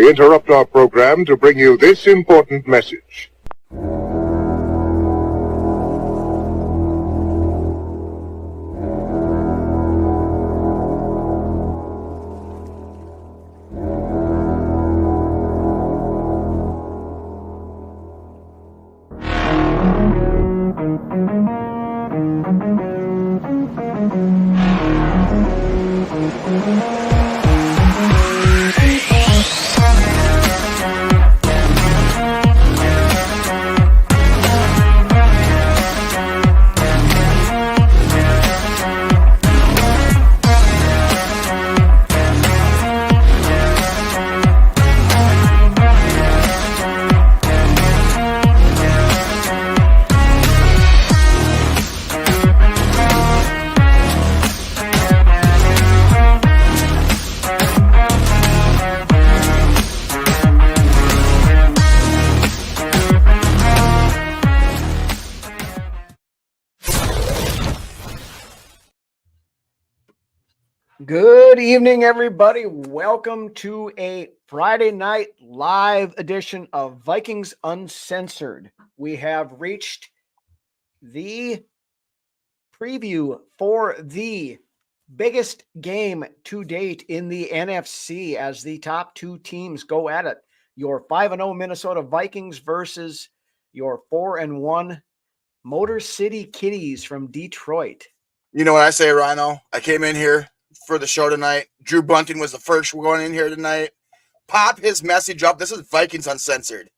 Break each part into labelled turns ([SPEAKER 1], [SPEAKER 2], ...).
[SPEAKER 1] We interrupt our program to bring you this important message.
[SPEAKER 2] Good evening, everybody. Welcome to a Friday night live edition of Vikings Uncensored. We have reached the preview for the biggest game to date in the NFC as the top two teams go at it. Your 5-0 Minnesota Vikings versus your 4-1 Motor City Kitties from Detroit.
[SPEAKER 3] You know what I say, Rhino? I came in here for the show tonight. Drew Bunting was the first going in here tonight. Pop his message up. This is Vikings Uncensored.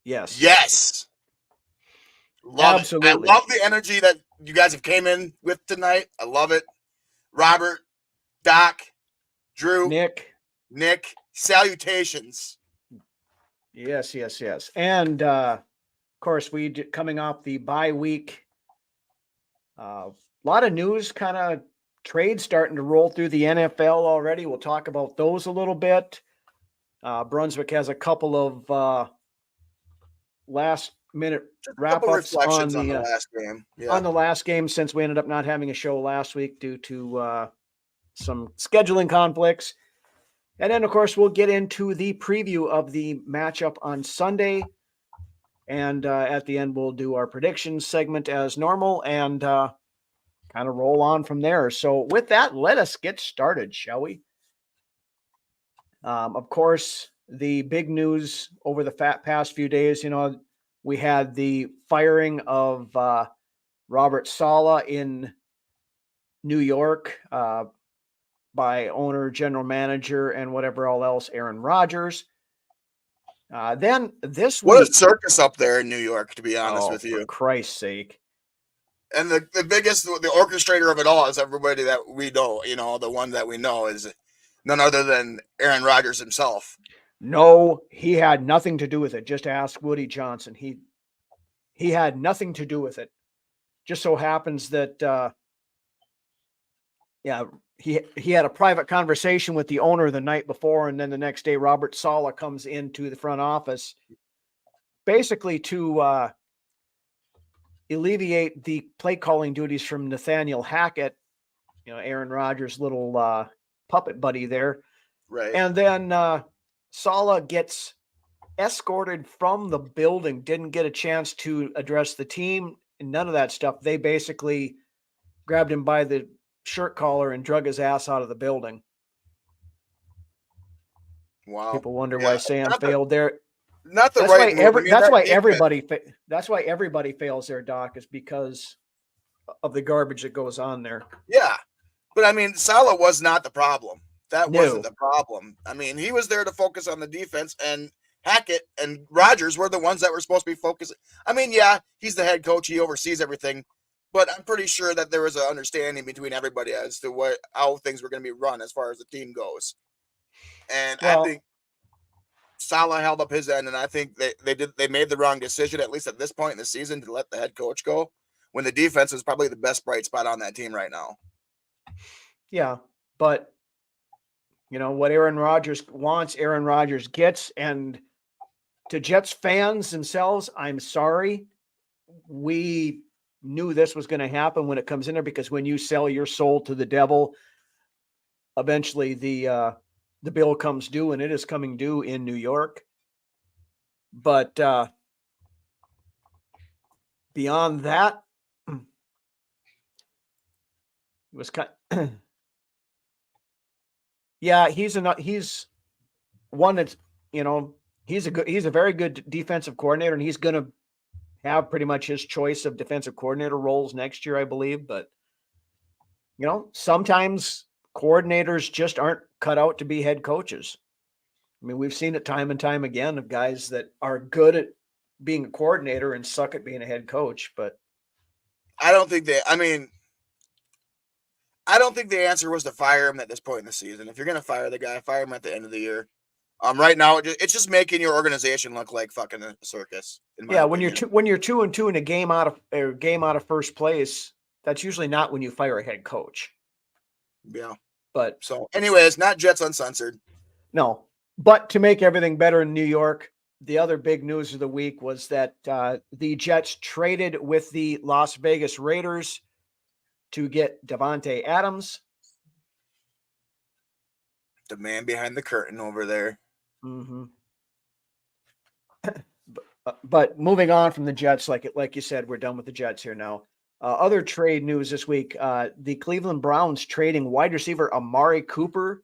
[SPEAKER 2] Yes.
[SPEAKER 3] Yes. Love
[SPEAKER 2] Absolutely.
[SPEAKER 3] it. I love the energy that you guys have came in with tonight. I love it. Robert, Doc, Drew, Nick, salutations.
[SPEAKER 2] Yes. And, of course, coming off the bye week, a lot of news, kind of trades starting to roll through the NFL already. We'll talk about those a little bit. Brunswick has a couple of last-minute wrap-ups on the
[SPEAKER 3] last game. Yeah.
[SPEAKER 2] On the last game, since we ended up not having a show last week due to some scheduling conflicts. And then, of course, we'll get into the preview of the matchup on Sunday. And at the end, we'll do our predictions segment as normal and kind of roll on from there. So with that, let us get started, shall we? Of course, the big news over the past few days, we had the firing of Robert Saleh in New York by owner, general manager, and whatever all else, Aaron Rodgers. Then this week,
[SPEAKER 3] what a circus up there in New York, to be honest with you.
[SPEAKER 2] For Christ's sake.
[SPEAKER 3] And the biggest, the orchestrator of it all is everybody that we know, the one that we know is none other than Aaron Rodgers himself.
[SPEAKER 2] No, he had nothing to do with it. Just ask Woody Johnson. He had nothing to do with it. Just so happens that, he had a private conversation with the owner the night before, and then the next day, Robert Saleh comes into the front office, basically to alleviate the play calling duties from Nathaniel Hackett, Aaron Rodgers' little puppet buddy there.
[SPEAKER 3] Right.
[SPEAKER 2] And then Saleh gets escorted from the building, didn't get a chance to address the team, and none of that stuff. They basically grabbed him by the shirt collar and drug his ass out of the building.
[SPEAKER 3] Wow.
[SPEAKER 2] People wonder why Sam failed there.
[SPEAKER 3] Not the
[SPEAKER 2] that's
[SPEAKER 3] right
[SPEAKER 2] why that's why everybody fails there, Doc, is because of the garbage that goes on there.
[SPEAKER 3] Yeah. But I mean, Saleh was not the problem. That wasn't the problem. I mean, he was there to focus on the defense, and Hackett and Rodgers were the ones that were supposed to be focusing. I mean, yeah, he's the head coach. He oversees everything. But I'm pretty sure that there was an understanding between everybody as to how things were going to be run as far as the team goes. And I think Saleh held up his end, and I think they made the wrong decision, at least at this point in the season, to let the head coach go when the defense is probably the best bright spot on that team right now.
[SPEAKER 2] Yeah, but what Aaron Rodgers wants, Aaron Rodgers gets, and to Jets fans themselves, I'm sorry. We knew this was going to happen when it comes in there, because when you sell your soul to the devil, eventually the the bill comes due, and it is coming due in New York. But beyond that, it was kind. Yeah, he's one that's, he's a very good defensive coordinator, and he's going to have pretty much his choice of defensive coordinator roles next year, I believe. But sometimes coordinators just aren't cut out to be head coaches. I mean, we've seen it time and time again of guys that are good at being a coordinator and suck at being a head coach. But
[SPEAKER 3] I don't think the answer was to fire him at this point in the season. If you're going to fire the guy, fire him at the end of the year. Right now, it's just making your organization look like fucking a circus.
[SPEAKER 2] Yeah, when you're 2-2 in a game out of first place, that's usually not when you fire a head coach.
[SPEAKER 3] Yeah.
[SPEAKER 2] But
[SPEAKER 3] so, anyways, not Jets Uncensored.
[SPEAKER 2] No, but to make everything better in New York, the other big news of the week was that the Jets traded with the Las Vegas Raiders to get Davante Adams.
[SPEAKER 3] The man behind the curtain over there.
[SPEAKER 2] Mm-hmm. But moving on from the Jets, like you said, we're done with the Jets here now. Other trade news this week, the Cleveland Browns trading wide receiver Amari Cooper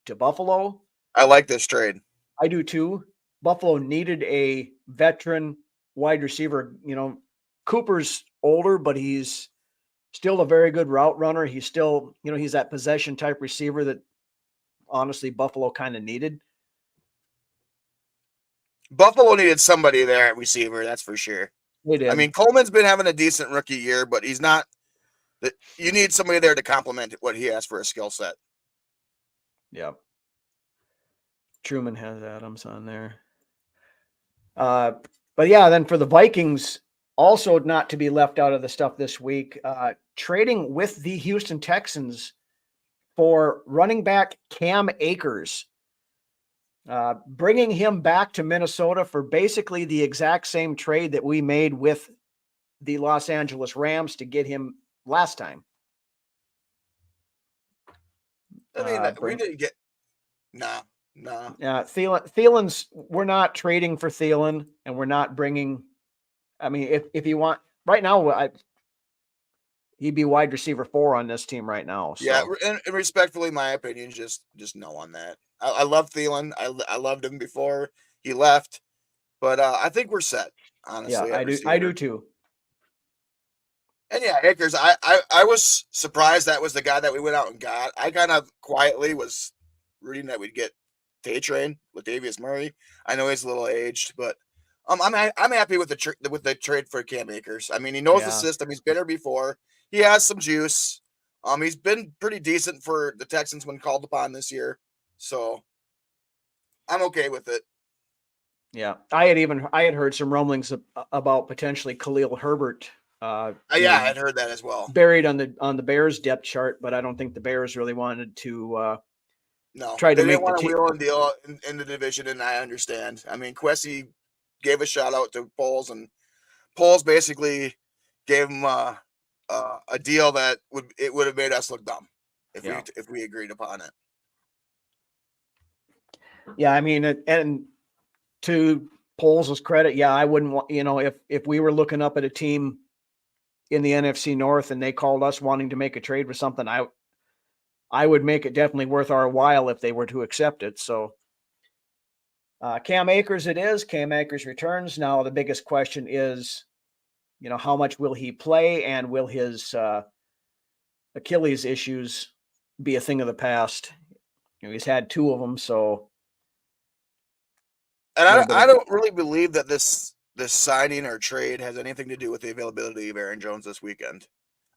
[SPEAKER 2] to Buffalo.
[SPEAKER 3] I like this trade.
[SPEAKER 2] I do too. Buffalo needed a veteran wide receiver. Cooper's older, but he's still a very good route runner. He's still, he's that possession type receiver that honestly Buffalo kind of needed.
[SPEAKER 3] Buffalo needed somebody there at receiver, that's for sure.
[SPEAKER 2] They did.
[SPEAKER 3] I mean, Coleman's been having a decent rookie year, but he's not. You need somebody there to complement what he has for a skill set.
[SPEAKER 2] Yep. Truman has Adams on there. But yeah, then for the Vikings, also not to be left out of the stuff this week, trading with the Houston Texans for running back Cam Akers. Bringing him back to Minnesota for basically the exact same trade that we made with the Los Angeles Rams to get him last time.
[SPEAKER 3] I mean, we didn't get no.
[SPEAKER 2] Yeah, Thielen's. We're not trading for Thielen, and we're not bringing. I mean, if you want right now, he'd be wide receiver 4 on this team right now. So.
[SPEAKER 3] Yeah, and respectfully, my opinion, just no on that. I love Thielen. I loved him before he left, but I think we're set. Honestly,
[SPEAKER 2] yeah, I do too.
[SPEAKER 3] And yeah, Akers. I was surprised that was the guy that we went out and got. I kind of quietly was reading that we'd get Day Train with Latavius Murray. I know he's a little aged, but I'm happy with the trade for Cam Akers. I mean, he knows the system. He's been here before. He has some juice. He's been pretty decent for the Texans when called upon this year. So I'm okay with it.
[SPEAKER 2] Yeah. I had heard some rumblings about potentially Khalil Herbert.
[SPEAKER 3] Yeah, I'd heard that as well.
[SPEAKER 2] Buried on the Bears depth chart, but I don't think the Bears really wanted to
[SPEAKER 3] no,
[SPEAKER 2] try to
[SPEAKER 3] they
[SPEAKER 2] make
[SPEAKER 3] didn't want to wheel and deal in the division, and I understand. I mean, Kwesi gave a shout out to Poles, and Poles basically gave him a deal that would have made us look dumb if we agreed upon it.
[SPEAKER 2] Yeah, I mean, and to Poles' credit, yeah, I wouldn't want, if we were looking up at a team in the NFC North and they called us wanting to make a trade for something, I would make it definitely worth our while if they were to accept it. So Cam Akers it is. Cam Akers returns. Now the biggest question is, how much will he play, and will his Achilles issues be a thing of the past? He's had 2 of them, so.
[SPEAKER 3] And I don't really believe that this signing or trade has anything to do with the availability of Aaron Jones this weekend.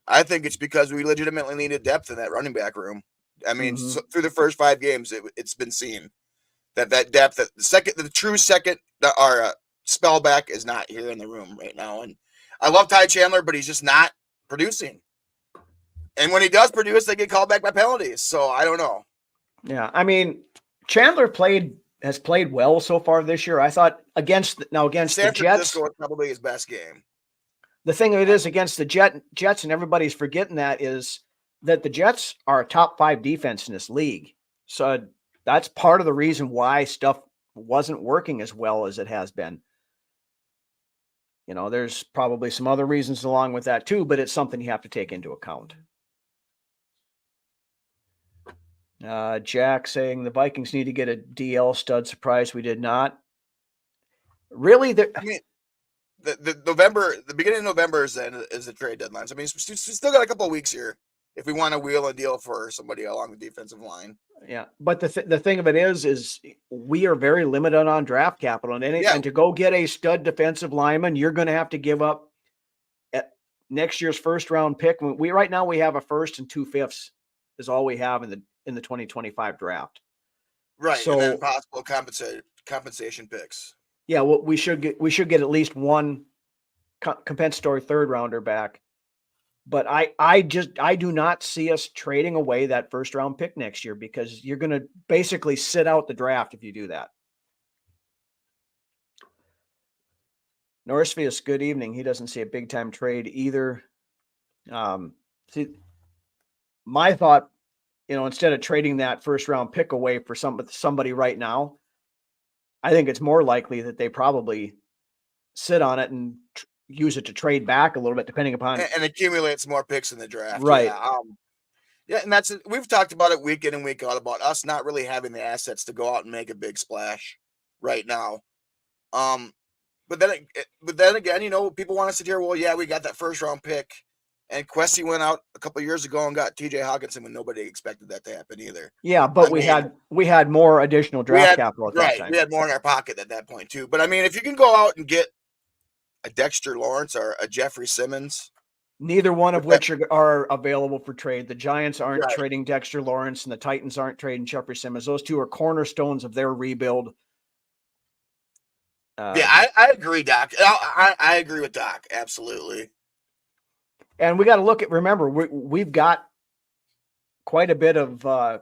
[SPEAKER 3] I think it's because we legitimately needed depth in that running back room. I mean, through the first 5 games, it's been seen that depth, the true second, our spellback is not here in the room right now. And I love Ty Chandler, but he's just not producing. And when he does produce, they get called back by penalties. So I don't know.
[SPEAKER 2] Yeah, I mean, Chandler has played well so far this year. I thought against the Jets,
[SPEAKER 3] was probably his best game.
[SPEAKER 2] The thing of it is against the Jets, and everybody's forgetting that, is that the Jets are a top 5 defense in this league. So that's part of the reason why stuff wasn't working as well as it has been. There's probably some other reasons along with that too, but it's something you have to take into account. Jack saying the Vikings need to get a DL stud. Surprised we did not. Really?
[SPEAKER 3] I mean, the beginning of November is the trade deadline. So, I mean, we still got a couple of weeks here if we want to wheel a deal for somebody along the defensive line.
[SPEAKER 2] Yeah, but the thing of it is we are very limited on draft capital, and to go get a stud defensive lineman, you're going to have to give up next year's first round pick. Right now we have a first and 2 5ths is all we have in the 2025 draft.
[SPEAKER 3] Right,
[SPEAKER 2] so,
[SPEAKER 3] and then possible compensation picks.
[SPEAKER 2] Yeah, well, we should get at least one compensatory third rounder back. But I do not see us trading away that first round pick next year, because you're going to basically sit out the draft if you do that. Norrisvius, good evening. He doesn't see a big time trade either. See, my thought, instead of trading that first round pick away for somebody right now, I think it's more likely that they probably sit on it and use it to trade back a little bit, depending upon
[SPEAKER 3] and accumulate some more picks in the draft.
[SPEAKER 2] Right.
[SPEAKER 3] Yeah, and we've talked about it week in and week out about us not really having the assets to go out and make a big splash right now. But then again, people want to sit here. Well, yeah, we got that first round pick, and Questy went out a couple of years ago and got TJ Hawkinson when nobody expected that to happen either.
[SPEAKER 2] Yeah, but we had more additional draft capital at that time.
[SPEAKER 3] We had more in our pocket at that point too. But I mean, if you can go out and get a Dexter Lawrence or a Jeffrey Simmons,
[SPEAKER 2] neither one of which are available for trade. The Giants aren't trading Dexter Lawrence, and the Titans aren't trading Jeffrey Simmons. Those two are cornerstones of their rebuild.
[SPEAKER 3] I agree, Doc. I agree with Doc. Absolutely.
[SPEAKER 2] And we got to remember, we've got quite a bit of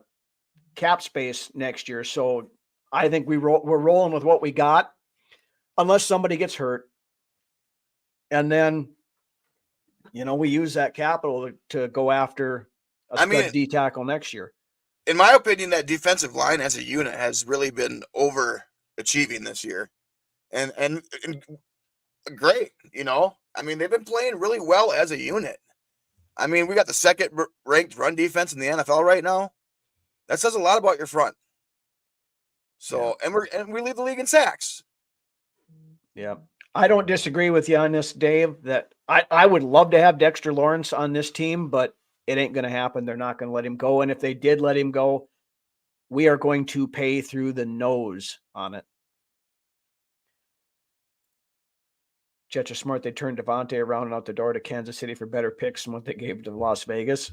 [SPEAKER 2] cap space next year. So I think we're rolling with what we got, unless somebody gets hurt. And then, we use that capital to go after a stud D tackle next year.
[SPEAKER 3] In my opinion, that defensive line as a unit has really been overachieving this year. And great, I mean, they've been playing really well as a unit. I mean, we got the second ranked run defense in the NFL right now. That says a lot about your front. So, and we lead the league in sacks.
[SPEAKER 2] Yeah. I don't disagree with you on this, Dave, that I would love to have Dexter Lawrence on this team, but it ain't going to happen. They're not going to let him go. And if they did let him go, we are going to pay through the nose on it. Jets are smart. They turned Devontae around and out the door to Kansas City for better picks than what they gave to Las Vegas.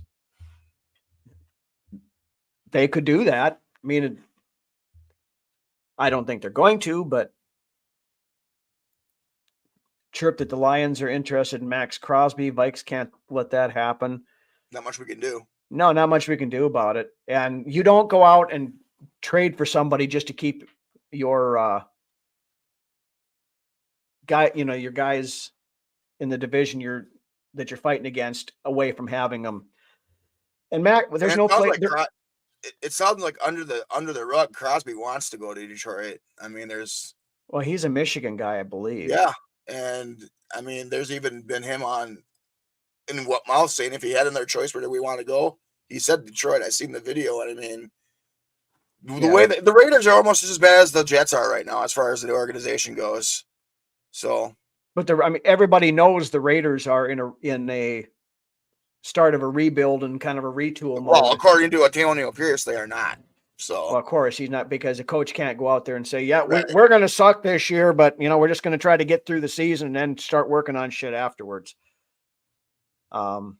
[SPEAKER 2] They could do that. I mean, I don't think they're going to, but chirp that the Lions are interested in Max Crosby. Vikes can't let that happen.
[SPEAKER 3] Not much we can do.
[SPEAKER 2] No, not much we can do about it. And you don't go out and trade for somebody just to keep your your guys in the division that you're fighting against away from having them. And Mac, there's no play.
[SPEAKER 3] It sounds like under the rug, Crosby wants to go to Detroit. I mean,
[SPEAKER 2] he's a Michigan guy, I believe.
[SPEAKER 3] Yeah, and I mean, there's even been him in what Mouth's saying, if he had another choice, where do we want to go? He said Detroit. I seen the video, and I mean, the way the Raiders are almost as bad as the Jets are right now, as far as the organization goes. So,
[SPEAKER 2] but everybody knows the Raiders are in a start of a rebuild and kind of a retool mode.
[SPEAKER 3] Well, according to Antonio Pierce, they are not. So,
[SPEAKER 2] well, of course he's not, because the coach can't go out there and say, we're going to suck this year, but we're just going to try to get through the season and then start working on shit afterwards. But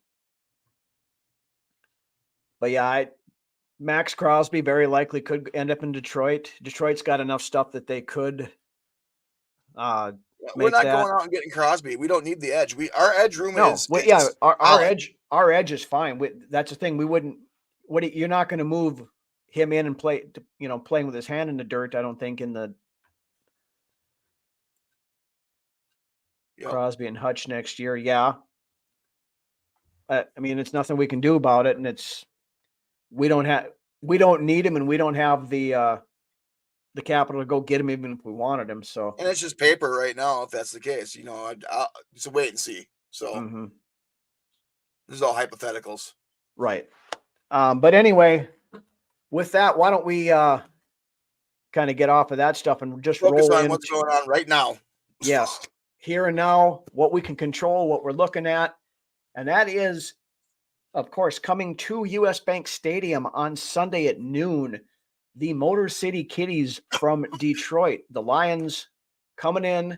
[SPEAKER 2] yeah, Max Crosby very likely could end up in Detroit. Detroit's got enough stuff that they could.
[SPEAKER 3] We're not going out and getting Crosby. We don't need the edge. Our edge room is.
[SPEAKER 2] Our edge is fine. That's the thing. We wouldn't. You're not going to move him in and play. Playing with his hand in the dirt. I don't think in the Crosby and Hutch next year. Yeah. I mean, it's nothing we can do about it, and we don't have. we don't need him, and we don't have the capital to go get him, even if we wanted him. So,
[SPEAKER 3] and it's just paper right now. If that's the case, it's a wait and see. So this is all hypotheticals,
[SPEAKER 2] right? But anyway, with that, why don't we kind of get off of that stuff and just
[SPEAKER 3] focus
[SPEAKER 2] roll
[SPEAKER 3] on
[SPEAKER 2] into
[SPEAKER 3] what's going on right now.
[SPEAKER 2] Yes, here and now, what we can control, what we're looking at, and that is, of course, coming to US Bank Stadium on Sunday at noon, the Motor City Kitties from Detroit. The Lions coming in,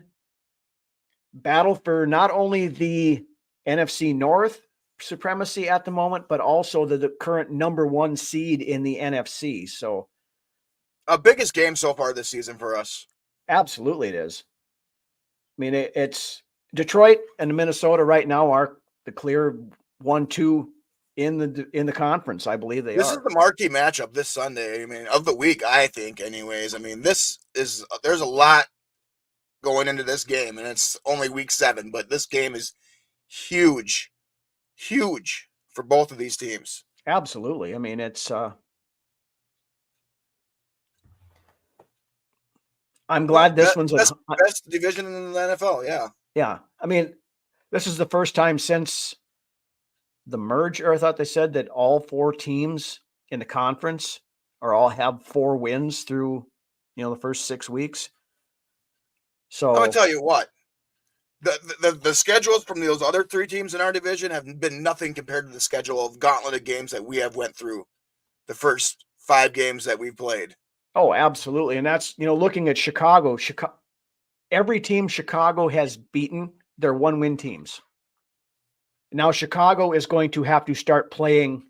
[SPEAKER 2] battle for not only the NFC North supremacy at the moment, but also the current number 1 seed in the NFC. So,
[SPEAKER 3] biggest game so far this season for us.
[SPEAKER 2] Absolutely, it is. I mean, it's Detroit and Minnesota right now are the clear 1-2 in the conference. I believe
[SPEAKER 3] this is the marquee matchup this Sunday. I mean, of the week, I think. Anyways, I mean, there's a lot going into this game, and it's only week 7, but this game is huge for both of these teams.
[SPEAKER 2] Absolutely. I mean, it's I'm glad this one's
[SPEAKER 3] best division in the NFL. Yeah.
[SPEAKER 2] Yeah. I mean, this is the first time since the merger. I thought they said that all 4 teams in the conference all have 4 wins through, the first 6 weeks. So
[SPEAKER 3] I'm gonna tell you what, the schedules from those other 3 teams in our division have been nothing compared to the schedule of gauntlet of games that we have went through the first 5 games that we've played.
[SPEAKER 2] Oh, absolutely. And that's, looking at Chicago, every team Chicago has beaten, they're 1-win teams. Now Chicago is going to have to start playing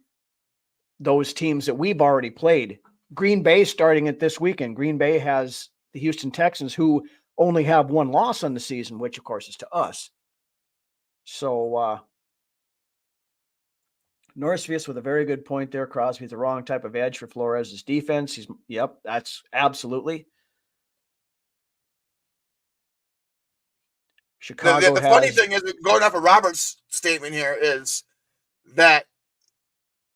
[SPEAKER 2] those teams that we've already played. Green Bay starting it this weekend. Green Bay has the Houston Texans, who only have 1 loss on the season, which of course is to us. So Norrisvius with a very good point there. Crosby's the wrong type of edge for Flores' defense. That's absolutely. Chicago
[SPEAKER 3] the funny thing is, going off of Robert's statement here, is that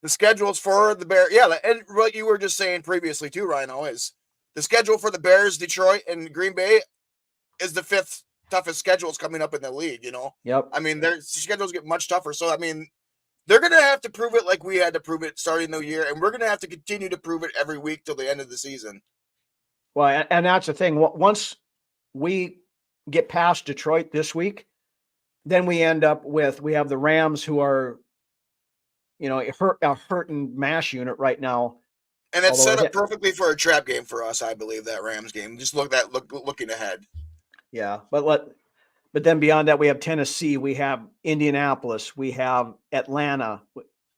[SPEAKER 3] the schedules for the Bears, and what you were just saying previously too, Rhino, is the schedule for the Bears, Detroit, and Green Bay is the 5th toughest schedules coming up in the league,
[SPEAKER 2] Yep.
[SPEAKER 3] I mean, their schedules get much tougher. So, I mean, they're going to have to prove it like we had to prove it starting the year, and we're going to have to continue to prove it every week till the end of the season.
[SPEAKER 2] Well, and that's the thing. Once we get past Detroit this week, then we end up we have the Rams, who are, a hurting mash unit right now.
[SPEAKER 3] And it's set up perfectly for a trap game for us, I believe, that Rams game. Just looking ahead.
[SPEAKER 2] Yeah, but then beyond that, we have Tennessee, we have Indianapolis, we have Atlanta.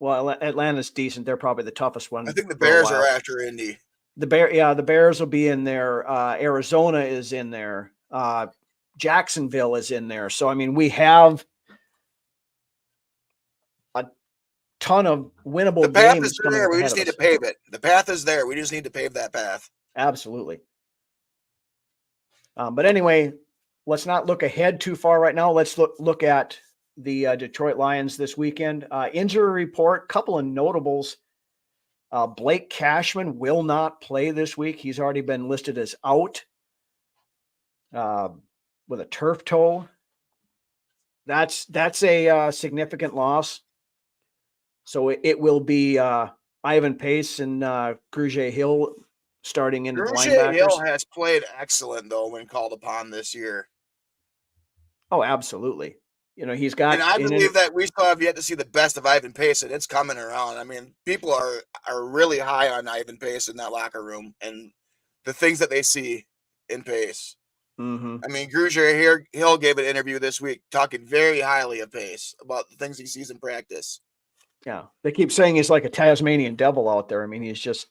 [SPEAKER 2] Well, Atlanta's decent. They're probably the toughest one.
[SPEAKER 3] I think the Bears are after Indy.
[SPEAKER 2] The Bears will be in there. Arizona is in there. Jacksonville is in there. So, I mean, we have a ton of winnable games.
[SPEAKER 3] The path is there. We just need to pave it. The path is there. We just need to pave that path.
[SPEAKER 2] Absolutely. But anyway, let's not look ahead too far right now. Let's look at the Detroit Lions this weekend. Injury report, couple of notables. Blake Cashman will not play this week. He's already been listed as out with a turf toe. That's a significant loss. So it will be Ivan Pace and Grugier Hill starting in the linebackers.
[SPEAKER 3] Hill has played excellent, though, when called upon this year.
[SPEAKER 2] Oh, absolutely. He's got.
[SPEAKER 3] And I believe that we still have yet to see the best of Ivan Pace, and it's coming around. I mean, people are really high on Ivan Pace in that locker room and the things that they see in Pace.
[SPEAKER 2] Mm-hmm.
[SPEAKER 3] I mean, Grugier Hill gave an interview this week talking very highly of Pace about the things he sees in practice.
[SPEAKER 2] Yeah, they keep saying he's like a Tasmanian devil out there. I mean, he's just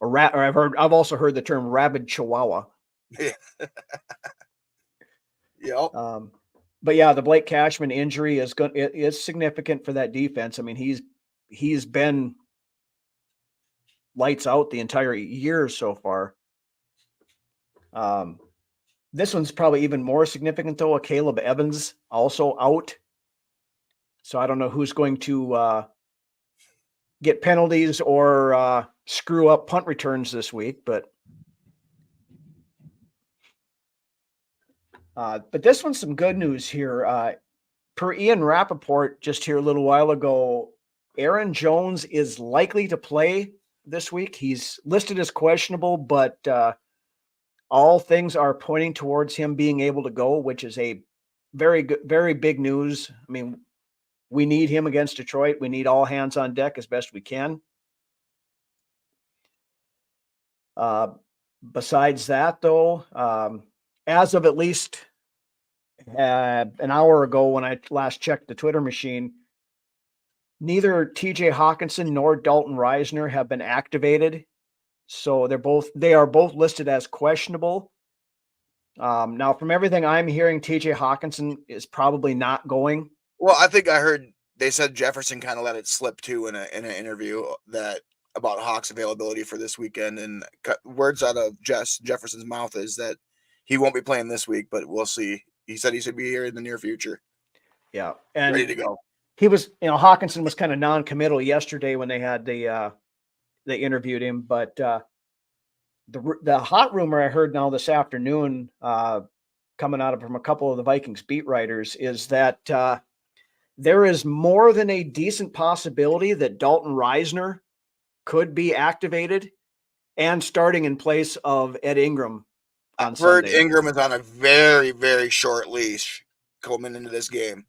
[SPEAKER 2] a rat. Or I've also heard the term rabid chihuahua.
[SPEAKER 3] Yeah. Yep.
[SPEAKER 2] But yeah, the Blake Cashman injury is significant for that defense. I mean, he's been lights out the entire year so far. This one's probably even more significant, though. Caleb Evans also out. So I don't know who's going to get penalties or screw up punt returns this week, but this one's some good news here. Per Ian Rappaport just here a little while ago, Aaron Jones is likely to play this week. He's listed as questionable, but all things are pointing towards him being able to go, which is a very good, very big news. I mean, we need him against Detroit. We need all hands on deck as best we can. Besides that, though, as of at least an hour ago when I last checked the Twitter machine, neither TJ Hawkinson nor Dalton Reisner have been activated. So they are both listed as questionable. Now, from everything I'm hearing, TJ Hawkinson is probably not going.
[SPEAKER 3] Well, I think I heard they said Jefferson kind of let it slip too in an interview that about Hawk's availability for this weekend, and words out of Jefferson's mouth is that he won't be playing this week, but we'll see. He said he should be here in the near future.
[SPEAKER 2] Yeah, and
[SPEAKER 3] ready to go.
[SPEAKER 2] He was, Hawkinson was kind of non-committal yesterday when they had they interviewed him, but the hot rumor I heard now this afternoon, coming out from a couple of the Vikings beat writers, is that there is more than a decent possibility that Dalton Reisner could be activated and starting in place of Ed Ingram.
[SPEAKER 3] I've heard Ingram is on a very, very short leash coming into this game,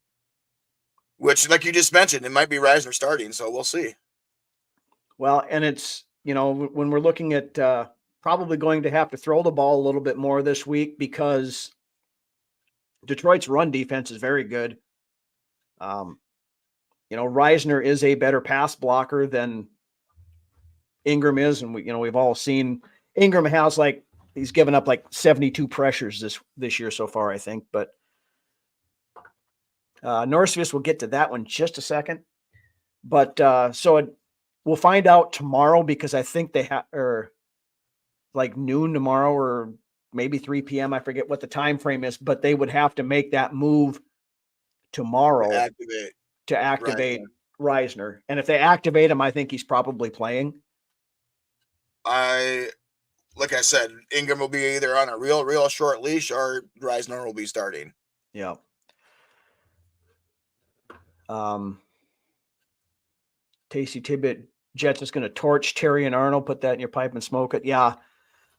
[SPEAKER 3] which, like you just mentioned, it might be Reisner starting, so we'll see.
[SPEAKER 2] Well, and it's, when we're looking at probably going to have to throw the ball a little bit more this week because Detroit's run defense is very good. Reisner is a better pass blocker than Ingram is, and we've all seen Ingram has he's given up 72 pressures this year so far, I think. But Norsevis will get to that one just a second. But we'll find out tomorrow because I think they have noon tomorrow or maybe 3 p.m. I forget what the time frame is, but they would have to make that move tomorrow to activate Reisner. And if they activate him, I think he's probably playing.
[SPEAKER 3] Like I said, Ingram will be either on a real short leash or Reisner will be starting.
[SPEAKER 2] Yeah. Casey Tibbett, Jets is going to torch Terry and Arnold. Put that in your pipe and smoke it. Yeah.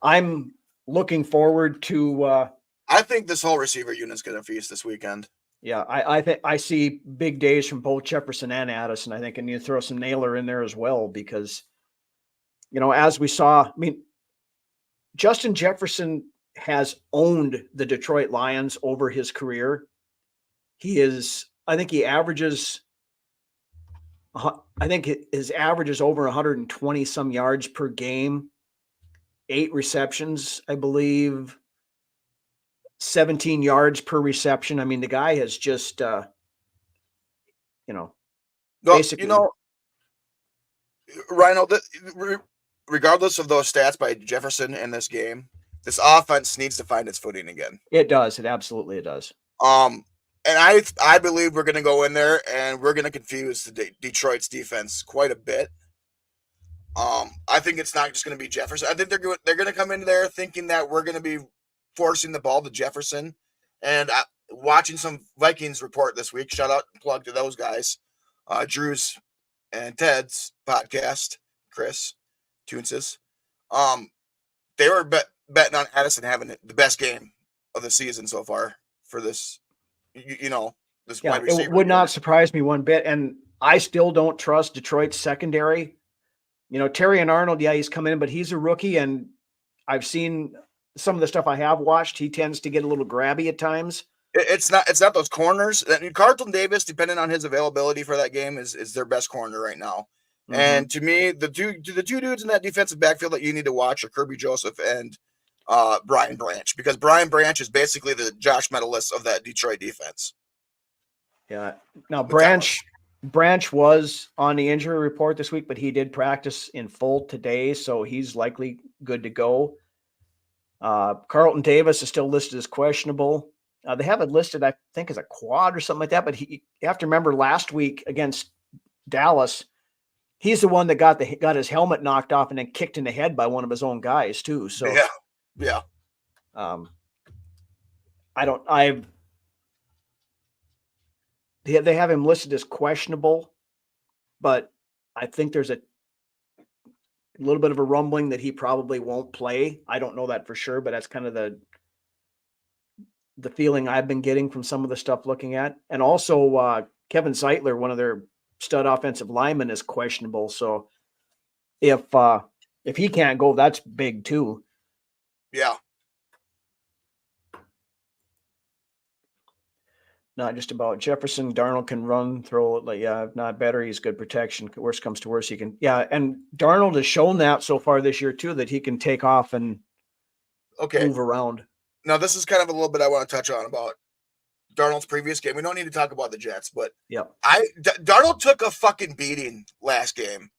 [SPEAKER 2] I'm looking forward to.
[SPEAKER 3] I think this whole receiver unit's going to feast this weekend.
[SPEAKER 2] Yeah. I think I see big days from both Jefferson and Addison. I think, and you throw some Naylor in there as well because, as we saw, Justin Jefferson has owned the Detroit Lions over his career. I think his average is over 120 some yards per game, 8 receptions, I believe, 17 yards per reception. I mean, the guy has just, basically.
[SPEAKER 3] Rhino, regardless of those stats by Jefferson in this game, this offense needs to find its footing again.
[SPEAKER 2] It does. It absolutely does.
[SPEAKER 3] And I believe we're going to go in there and we're going to confuse Detroit's defense quite a bit. I think it's not just going to be Jefferson. I think they're going to come in there thinking that we're going to be forcing the ball to Jefferson. And watching some Vikings report this week, shout out and plug to those guys, Drew's and Ted's podcast, Chris Tunsis. They were betting on Addison having the best game of the season so far for this. This wide receiver. It
[SPEAKER 2] would not surprise me one bit. And I still don't trust Detroit's secondary. Terry and Arnold, he's come in, but he's a rookie. And I've seen some of the stuff I have watched. He tends to get a little grabby at times.
[SPEAKER 3] It's not those corners. Carlton Davis, depending on his availability for that game, is their best corner right now. Mm-hmm. And to me, the two dudes in that defensive backfield that you need to watch are Kirby Joseph and Brian Branch, because Brian Branch is basically the Josh Metellus of that Detroit defense.
[SPEAKER 2] Yeah. Now Branch was on the injury report this week, but he did practice in full today, so he's likely good to go. Carlton Davis is still listed as questionable. They have it listed, I think, as a quad or something like that, but you have to remember last week against Dallas, he's the one that got his helmet knocked off and then kicked in the head by one of his own guys too. So
[SPEAKER 3] yeah.
[SPEAKER 2] They have him listed as questionable, but I think there's a little bit of a rumbling that he probably won't play. I don't know that for sure, but that's kind of the feeling I've been getting from some of the stuff looking at. And also Kevin Zeitler, one of their stud offensive linemen, is questionable. So if he can't go, that's big too.
[SPEAKER 3] Yeah.
[SPEAKER 2] Not just about Jefferson. Darnold can run, throw it. Like, yeah, if not better, he's good protection. Worst comes to worst, he can. Yeah, and Darnold has shown that so far this year too, that he can take off and move around.
[SPEAKER 3] Now, this is kind of a little bit I want to touch on about Darnold's previous game. We don't need to talk about the Jets, but Darnold took a fucking beating last game,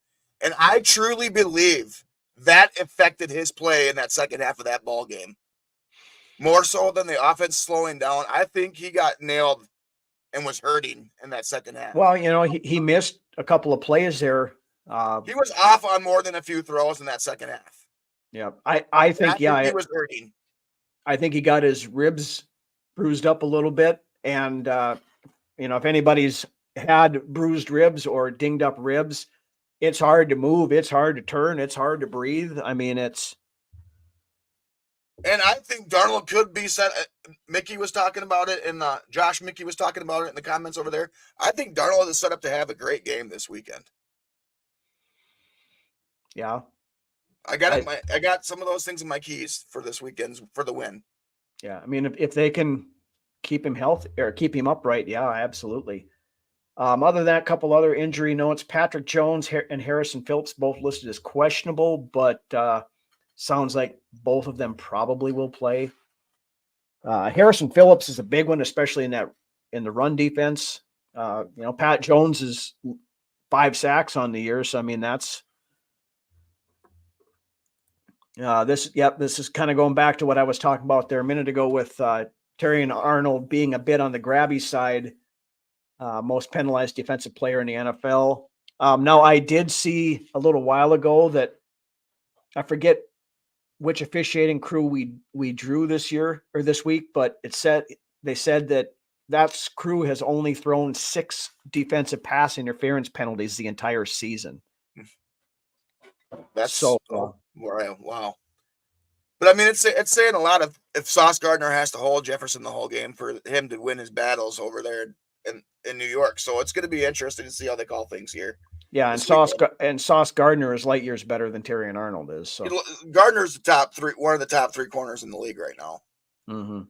[SPEAKER 3] and I truly believe that affected his play in that second half of that ball game. More so than the offense slowing down. I think he got nailed and was hurting in that second half.
[SPEAKER 2] Well, he missed a couple of plays there.
[SPEAKER 3] He was off on more than a few throws in that second half.
[SPEAKER 2] Yeah, I think he
[SPEAKER 3] was hurting.
[SPEAKER 2] I think he got his ribs bruised up a little bit. And, if anybody's had bruised ribs or dinged up ribs, it's hard to move. It's hard to turn. It's hard to breathe. I mean,
[SPEAKER 3] and I think Darnold could be set. Mickey was talking about it, and Josh Mickey was talking about it in the comments over there. I think Darnold is set up to have a great game this weekend.
[SPEAKER 2] Yeah,
[SPEAKER 3] I got some of those things in my keys for this weekend for the win.
[SPEAKER 2] Yeah, I mean, if they can keep him healthy or keep him upright, yeah, absolutely. Other than that, a couple other injury notes: Patrick Jones and Harrison Phillips both listed as questionable, but sounds like both of them probably will play. Harrison Phillips is a big one, especially in the run defense. Pat Jones is 5 sacks on the year. So, I mean, that's this is kind of going back to what I was talking about there a minute ago with Terry and Arnold being a bit on the grabby side, most penalized defensive player in the NFL. Now, I did see a little while ago that I forget which officiating crew we drew this week, but they said that crew has only thrown 6 defensive pass interference penalties the entire season.
[SPEAKER 3] That's so wow. But I mean, it's saying a lot of if Sauce Gardner has to hold Jefferson the whole game for him to win his battles over there in New York. So it's going to be interesting to see how they call things here.
[SPEAKER 2] Yeah, and Sauce Gardner is light years better than Terry and Arnold is. So
[SPEAKER 3] Gardner's one of the top 3 corners in the league right now.
[SPEAKER 2] Mm-hmm.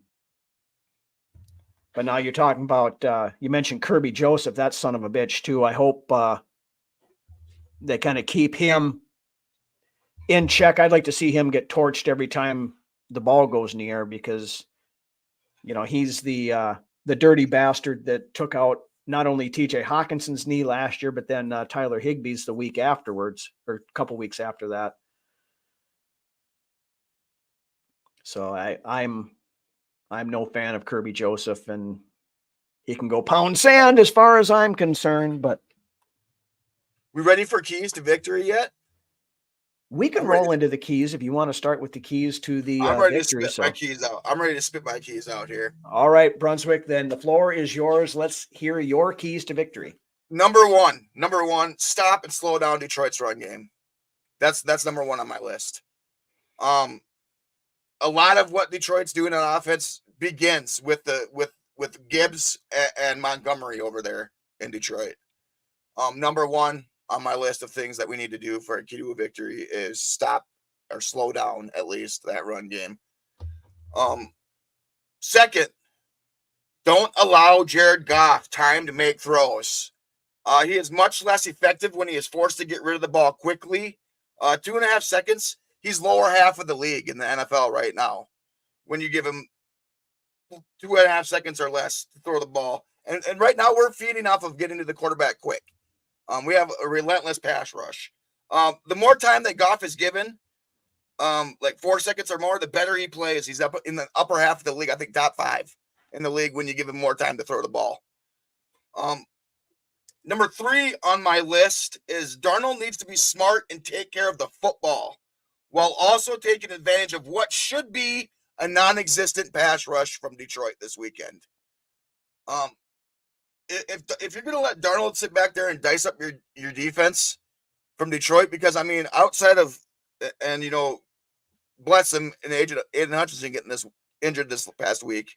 [SPEAKER 2] But now you're talking about you mentioned Kirby Joseph, that son of a bitch too. I hope they kind of keep him in check. I'd like to see him get torched every time the ball goes in the air because he's the dirty bastard that took out not only TJ Hawkinson's knee last year, but then Tyler Higbee's the week afterwards, or a couple weeks after that. So I'm no fan of Kirby Joseph, and he can go pound sand as far as I'm concerned. But
[SPEAKER 3] we ready for keys to victory yet?
[SPEAKER 2] We can roll into the keys if you want to start with the keys to the
[SPEAKER 3] I'm ready
[SPEAKER 2] victory.
[SPEAKER 3] To spit my keys out. I'm ready to spit my keys out here.
[SPEAKER 2] All right, Brunswick, then the floor is yours. Let's hear your keys to victory.
[SPEAKER 3] Number one, stop and slow down Detroit's run game. That's number 1 on my list. A lot of what Detroit's doing on offense begins with Gibbs and Montgomery over there in Detroit. Number 1 on my list of things that we need to do for a key to a victory is stop or slow down at least that run game. Second, don't allow Jared Goff time to make throws. He is much less effective when he is forced to get rid of the ball quickly. 2.5 seconds, he's lower half of the league in the NFL right now. When you give him 2.5 seconds or less to throw the ball. And right now we're feeding off of getting to the quarterback quick. We have a relentless pass rush. The more time that Goff is given, like 4 seconds or more, the better he plays. He's up in the upper half of the league. I think top 5 in the league when you give him more time to throw the ball. Number 3 on my list is Darnold needs to be smart and take care of the football while also taking advantage of what should be a non-existent pass rush from Detroit this weekend. If you're going to let Darnold sit back there and dice up your defense from Detroit, because, I mean, outside of, and, you know, bless him, and Aiden Hutchinson getting injured this past week,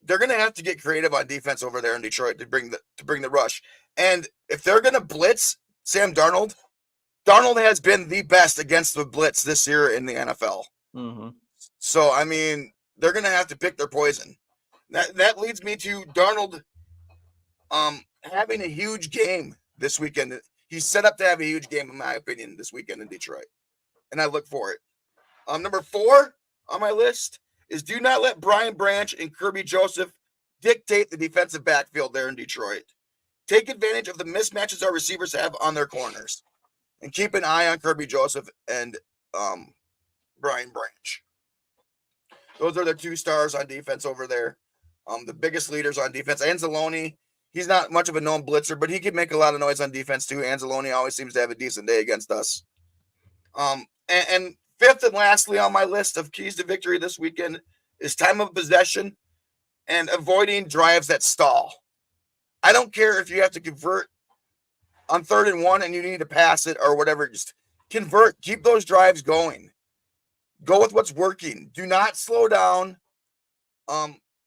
[SPEAKER 3] they're going to have to get creative on defense over there in Detroit to bring the rush. And if they're going to blitz Sam Darnold, Darnold has been the best against the blitz this year in the NFL.
[SPEAKER 2] Mm-hmm.
[SPEAKER 3] So, I mean, they're going to have to pick their poison. That leads me to Darnold having a huge game this weekend. He's set up to have a huge game, in my opinion, this weekend in Detroit. And I look for it. Number 4 on my list is do not let Brian Branch and Kirby Joseph dictate the defensive backfield there in Detroit. Take advantage of the mismatches our receivers have on their corners. And keep an eye on Kirby Joseph and Brian Branch. Those are their 2 stars on defense over there. The biggest leaders on defense. Anzalone, he's not much of a known blitzer, but he can make a lot of noise on defense too. Anzalone always seems to have a decent day against us. And 5th and lastly on my list of keys to victory this weekend is time of possession and avoiding drives that stall. I don't care if you have to convert on 3rd and 1 and you need to pass it or whatever. Just convert. Keep those drives going. Go with what's working. Do not slow down.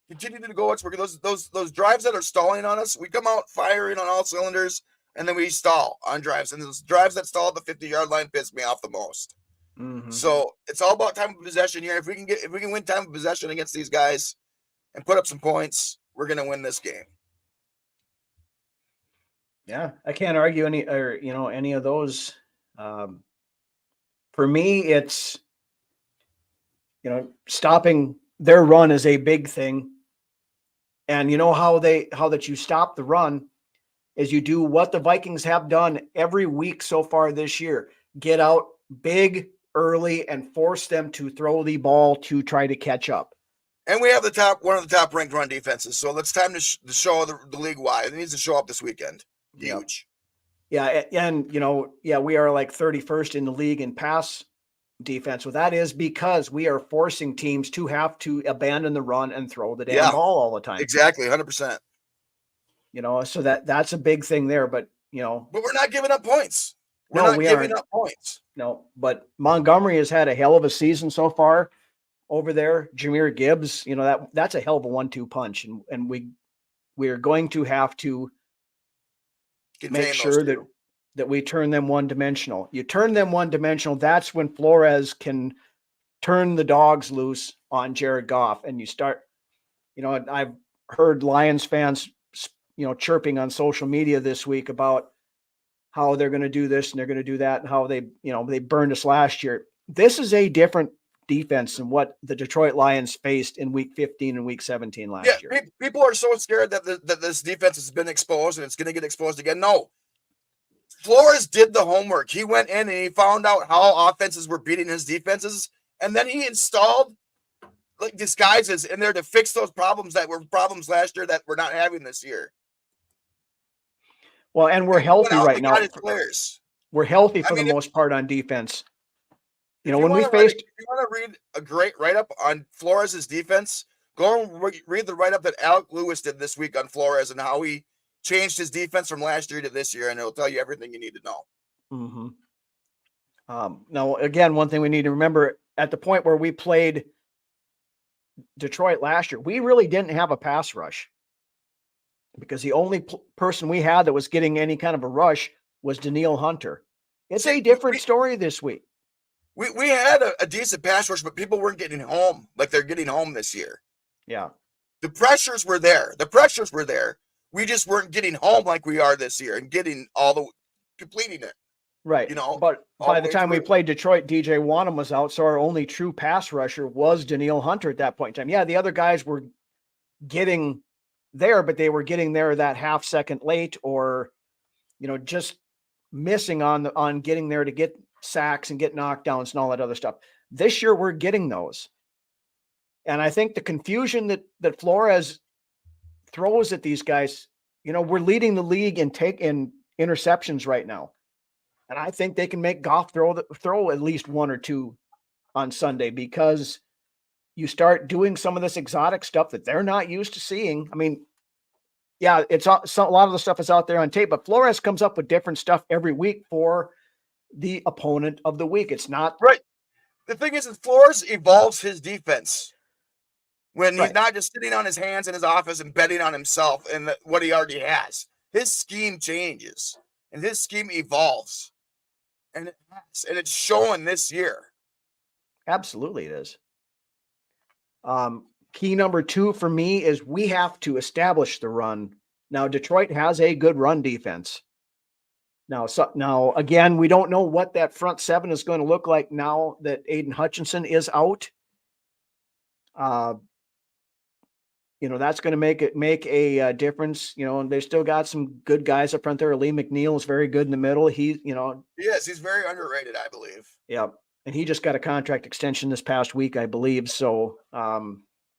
[SPEAKER 3] Continue to go what's working. Those drives that are stalling on us, we come out firing on all cylinders, and then we stall on drives. And those drives that stall at the 50-yard line piss me off the most.
[SPEAKER 2] Mm-hmm.
[SPEAKER 3] So it's all about time of possession here. If we can win time of possession against these guys and put up some points, we're going to win this game.
[SPEAKER 2] Yeah, I can't argue any of those. For me, it's, stopping their run is a big thing. And you know how that you stop the run is you do what the Vikings have done every week so far this year. Get out big early and force them to throw the ball to try to catch up.
[SPEAKER 3] And we have one of the top ranked run defenses. So it's time to show the league why. It needs to show up this weekend. Huge.
[SPEAKER 2] Yeah. And, we are like 31st in the league in pass defense. Well, that is because we are forcing teams to have to abandon the run and throw the damn ball all the time.
[SPEAKER 3] Exactly. 100%.
[SPEAKER 2] So that's a big thing there, but
[SPEAKER 3] we're not giving up points. We're not giving up points.
[SPEAKER 2] No, but Montgomery has had a hell of a season so far over there. Jahmyr Gibbs, that's a hell of a 1-2 punch. And we are going to have to make sure that we turn them one-dimensional. You turn them one-dimensional, that's when Flores can turn the dogs loose on Jared Goff. And you start, I've heard Lions fans, chirping on social media this week about how they're going to do this and they're going to do that and how they burned us last year. This is a different defense than what the Detroit Lions faced in week 15 and week 17 last year.
[SPEAKER 3] People are so scared that this defense has been exposed and it's going to get exposed again. No. Flores did the homework. He went in and he found out how offenses were beating his defenses, and then he installed disguises in there to fix those problems that were problems last year that we're not having this year.
[SPEAKER 2] Well, and we're healthy right now. We're healthy for the most part on defense. When we faced.
[SPEAKER 3] If you want to read a great write-up on Flores' defense, go and read the write-up that Alec Lewis did this week on Flores and how he changed his defense from last year to this year, and it'll tell you everything you need to know.
[SPEAKER 2] Mm-hmm. Now, again, one thing we need to remember, at the point where we played Detroit last year, we really didn't have a pass rush because the only person we had that was getting any kind of a rush was Danielle Hunter. It's a different story this week.
[SPEAKER 3] We had a decent pass rush, but people weren't getting home like they're getting home this year.
[SPEAKER 2] Yeah.
[SPEAKER 3] The pressures were there. We just weren't getting home like we are this year and completing it.
[SPEAKER 2] Right. But by the time we played Detroit, DJ Wanham was out. So our only true pass rusher was Danielle Hunter at that point in time. Yeah. The other guys were getting there, but they were getting there that half second late or, just missing on getting there to get sacks and get knockdowns and all that other stuff. This year we're getting those. And I think the confusion that Flores throws at these guys we're leading the league in interceptions right now. And I think they can make Goff throw at least one or two on Sunday, because you start doing some of this exotic stuff that they're not used to seeing. I mean, yeah, a lot of the stuff is out there on tape, but Flores comes up with different stuff every week for the opponent of the week. It's not
[SPEAKER 3] right. The thing is Flores evolves his defense when he's not just sitting on his hands in his office and betting on himself and what he already has. His scheme changes and his scheme evolves, and it's showing this year.
[SPEAKER 2] Absolutely, it is. Key number 2 for me is we have to establish the run. Now, Detroit has a good run defense. Now, again, we don't know what that front seven is going to look like now that Aiden Hutchinson is out. That's going to make a difference. And they still got some good guys up front there. Lee McNeil is very good in the middle.
[SPEAKER 3] Yes, he's very underrated, I believe.
[SPEAKER 2] Yeah. And he just got a contract extension this past week, I believe. So,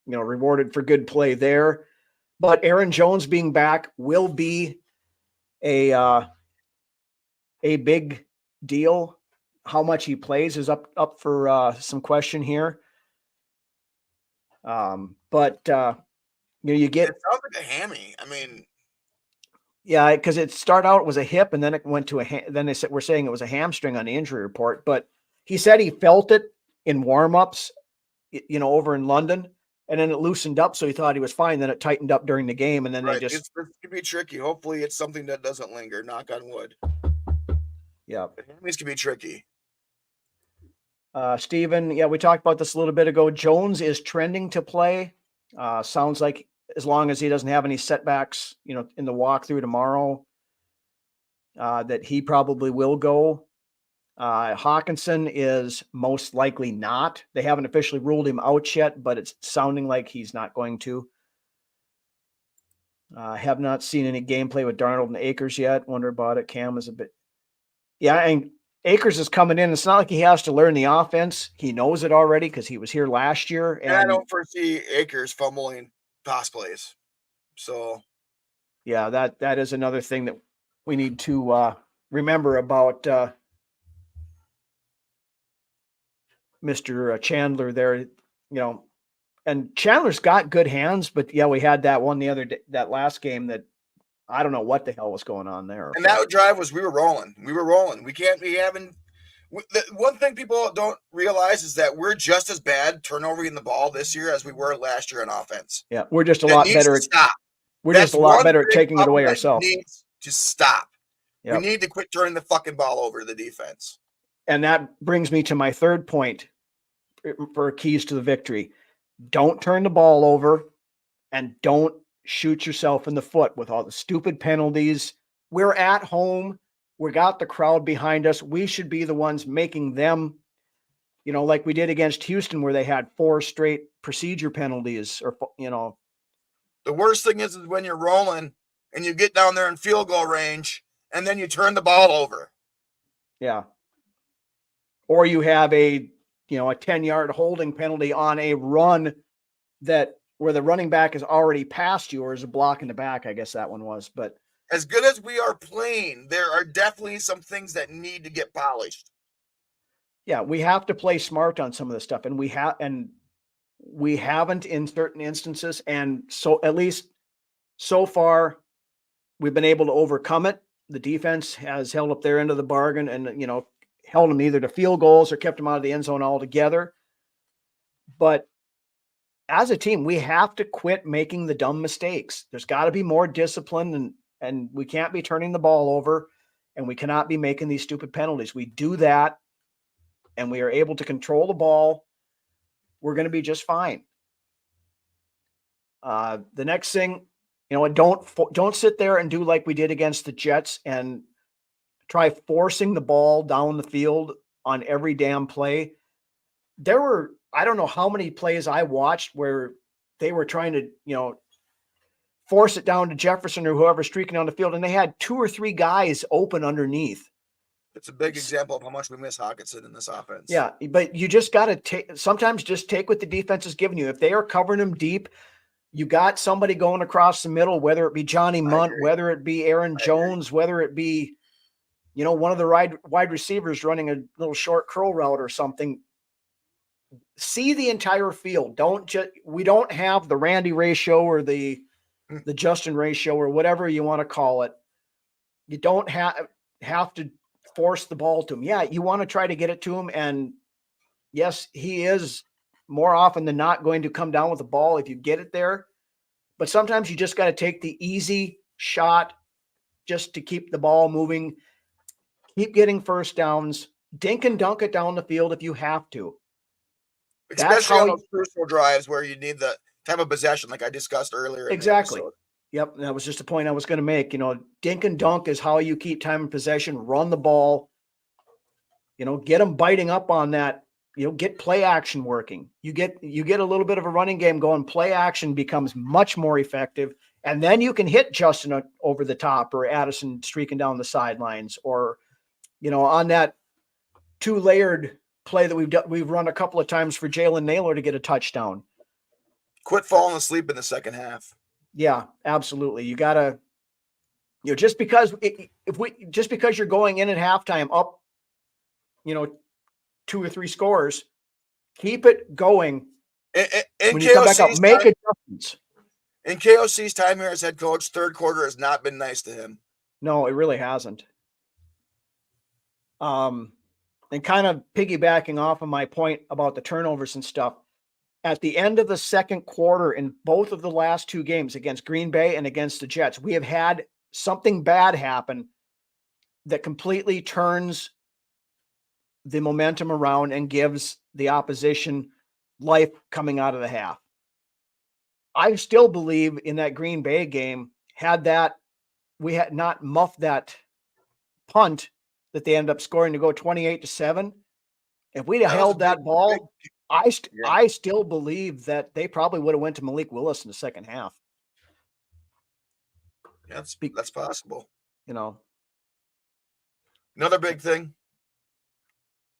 [SPEAKER 2] rewarded for good play there. But Aaron Jones being back will be a big deal. How much he plays is up for some question here. But you get,
[SPEAKER 3] it sounds like a hammy. I mean,
[SPEAKER 2] yeah, because it started out, it was a hip, and then it went to then we're saying it was a hamstring on the injury report. But he said he felt it in warmups, over in London, and then it loosened up, so he thought he was fine. Then it tightened up during the game, and then
[SPEAKER 3] this could be tricky. Hopefully, it's something that doesn't linger. Knock on wood.
[SPEAKER 2] Yeah,
[SPEAKER 3] the hammies can be tricky.
[SPEAKER 2] Steven, yeah, we talked about this a little bit ago. Jones is trending to play. Sounds like as long as he doesn't have any setbacks, in the walkthrough tomorrow, that he probably will go. Hawkinson is most likely not. They haven't officially ruled him out yet, but it's sounding like he's not going to. Have not seen any gameplay with Darnold and Akers yet. Wonder about it. Cam is a bit. Yeah, and Akers is coming in. It's not like he has to learn the offense. He knows it already because he was here last year.
[SPEAKER 3] And I don't foresee Akers fumbling pass plays. So,
[SPEAKER 2] yeah, that is another thing that we need to remember about Mr. Chandler there. And Chandler's got good hands, but yeah, we had that one the other day, that last game that I don't know what the hell was going on there.
[SPEAKER 3] And that drive was we were rolling. We can't be having. The one thing people don't realize is that we're just as bad turnovering the ball this year as we were last year in offense.
[SPEAKER 2] Yeah, we're just a lot better. We're just a lot better at taking it away ourselves.
[SPEAKER 3] Needs to stop.
[SPEAKER 2] Yep.
[SPEAKER 3] We need to quit turning the fucking ball over to the defense.
[SPEAKER 2] And that brings me to my third point for keys to the victory. Don't turn the ball over, and don't shoot yourself in the foot with all the stupid penalties. We're at home. We got the crowd behind us. We should be the ones making them, like we did against Houston, where they had 4 straight procedure penalties, or.
[SPEAKER 3] The worst thing is when you're rolling and you get down there in field goal range and then you turn the ball over.
[SPEAKER 2] Yeah. Or you have a 10-yard holding penalty on a run where the running back is already past you, or is a block in the back. I guess that one was, but
[SPEAKER 3] as good as we are playing, there are definitely some things that need to get polished.
[SPEAKER 2] Yeah. We have to play smart on some of this stuff, and we haven't in certain instances. And so at least so far we've been able to overcome it. The defense has held up their end of the bargain and, held them either to field goals or kept them out of the end zone altogether. But as a team, we have to quit making the dumb mistakes. There's got to be more discipline, and we can't be turning the ball over, and we cannot be making these stupid penalties. We do that, and we are able to control the ball. We're going to be just fine. The next thing, don't sit there and do like we did against the Jets and try forcing the ball down the field on every damn play. There were, I don't know how many plays I watched where they were trying to, force it down to Jefferson or whoever streaking on the field, and they had 2 or 3 guys open underneath.
[SPEAKER 3] It's a big example of how much we miss Hawkinson in this offense.
[SPEAKER 2] Yeah, but you just got to sometimes just take what the defense is giving you. If they are covering them deep, You got somebody going across the middle, whether it be Johnny Munt, whether it be Aaron Jones, whether it be, one of the wide receivers running a little short curl route or something. See the entire field. We don't have the Randy ratio or the Justin ratio or whatever you want to call it. You don't have to force the ball to him. Yeah, you want to try to get it to him. And yes, he is more often than not going to come down with the ball if you get it there. But sometimes you just got to take the easy shot just to keep the ball moving, keep getting first downs, dink and dunk it down the field if you have to.
[SPEAKER 3] Especially on those crucial drives where you need the time of possession, like I discussed earlier.
[SPEAKER 2] Exactly. Yep. That was just a point I was going to make. Dink and dunk is how you keep time of possession, run the ball, get them biting up on that. Get play action working. You get a little bit of a running game going. Play action becomes much more effective, and then you can hit Justin over the top or Addison streaking down the sidelines, or on that 2-layered play that we've run a couple of times for Jalen Naylor to get a touchdown.
[SPEAKER 3] Quit falling asleep in the second half.
[SPEAKER 2] Yeah, absolutely. You gotta, just because you're going in at halftime up, 2 or 3 scores, keep it going.
[SPEAKER 3] When you come back up,
[SPEAKER 2] make adjustments.
[SPEAKER 3] In KOC's time here as head coach, third quarter has not been nice to him.
[SPEAKER 2] No, it really hasn't. And kind of piggybacking off of my point about the turnovers and stuff, at the end of the second quarter in both of the last 2 games against Green Bay and against the Jets, we have had something bad happen that completely turns the momentum around and gives the opposition life coming out of the half. I still believe in that Green Bay game, we had not muffed that punt that they ended up scoring to go 28-7. If we'd have held that ball, I still believe that they probably would have went to Malik Willis in the second half.
[SPEAKER 3] Yeah, that's possible.
[SPEAKER 2] Another
[SPEAKER 3] big thing,